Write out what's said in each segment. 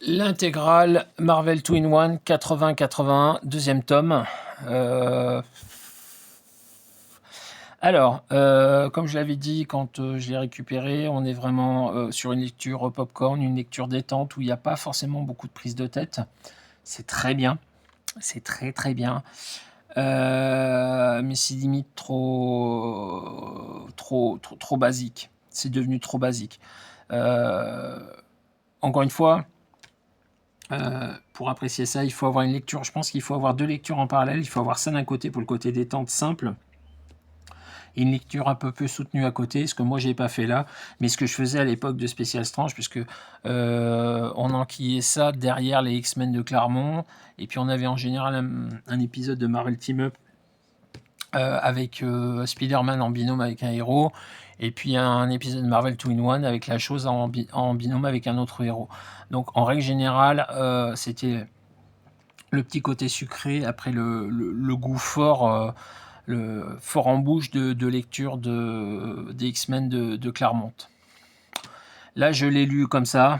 L'intégrale Marvel 2-in-1 80-81, deuxième tome. Comme je l'avais dit quand je l'ai récupéré, on est vraiment sur une lecture popcorn, une lecture détente où il n'y a pas forcément beaucoup de prise de tête. C'est très bien, c'est très très bien. Mais c'est limite trop basique. C'est devenu trop basique. Encore une fois, pour apprécier ça, il faut avoir une lecture. Je pense qu'il faut avoir deux lectures en parallèle. Il faut avoir ça d'un côté pour le côté détente simple, et une lecture un peu plus soutenue à côté, ce que moi j'ai pas fait là, mais ce que je faisais à l'époque de Spécial Strange, puisque on enquillait ça derrière les X-Men de Claremont, et puis on avait en général un épisode de Marvel Team Up avec Spider-Man en binôme avec un héros, et puis un épisode de Marvel 2-in-1 avec la chose en binôme avec un autre héros. Donc en règle générale, c'était le petit côté sucré après le goût fort, fort en bouche de lecture des X-Men de Claremont. Là, je l'ai lu comme ça.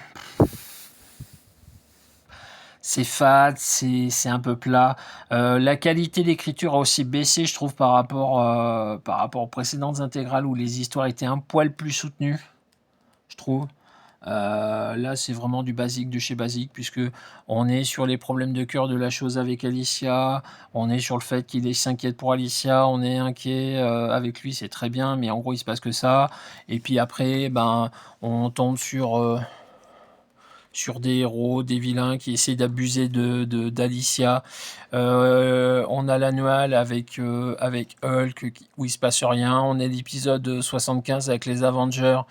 C'est fade, c'est un peu plat. La qualité d'écriture a aussi baissé, je trouve, par rapport aux précédentes intégrales où les histoires étaient un poil plus soutenues, je trouve. Là, c'est vraiment du basique de chez basique, puisque on est sur les problèmes de cœur de la chose avec Alicia, on est sur le fait qu'il s'inquiète pour Alicia, on est inquiet avec lui, c'est très bien, mais en gros, il se passe que ça. Et puis après, on tombe sur des héros, des vilains qui essaient d'abuser d'Alicia. On a l'annual avec Hulk où il se passe rien. On a l'épisode 75 avec les Avengers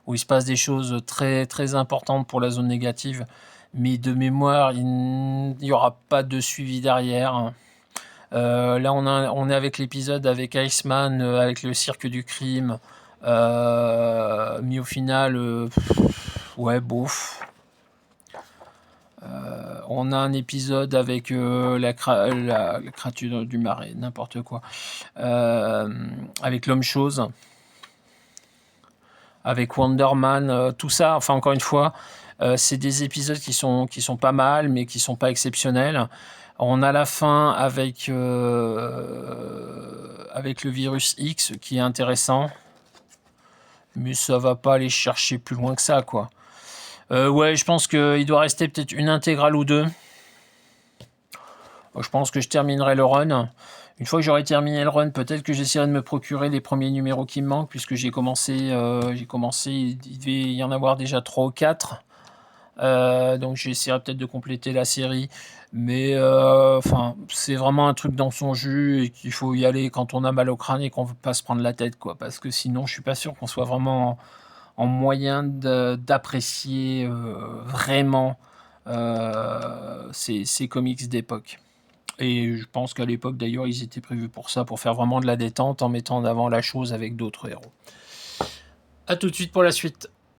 où il se passe des choses très, très importantes pour la zone négative. Mais de mémoire, il n'y aura pas de suivi derrière. Là, on est avec l'épisode avec Iceman, avec le cirque du crime. Mais au final, ouais, bof. On a un épisode avec la créature du marais, n'importe quoi. Avec l'homme-chose, avec Wonder Man, tout ça, enfin encore une fois, c'est des épisodes qui sont pas mal, mais qui sont pas exceptionnels. On a la fin avec le virus X qui est intéressant, mais ça va pas aller chercher plus loin que ça, quoi. Ouais, je pense qu'il doit rester peut-être une intégrale ou deux. Je pense que je terminerai le run. Une fois que j'aurai terminé le run, peut-être que j'essaierai de me procurer les premiers numéros qui me manquent, puisque j'ai commencé, il devait y en avoir déjà 3 ou 4. Donc j'essaierai peut-être de compléter la série. Mais c'est vraiment un truc dans son jus et qu'il faut y aller quand on a mal au crâne et qu'on ne veut pas se prendre la tête, quoi. Parce que sinon, je suis pas sûr qu'on soit vraiment en moyen d'apprécier vraiment ces comics d'époque. Et je pense qu'à l'époque, d'ailleurs, ils étaient prévus pour ça, pour faire vraiment de la détente en mettant en avant la chose avec d'autres héros. A tout de suite pour la suite.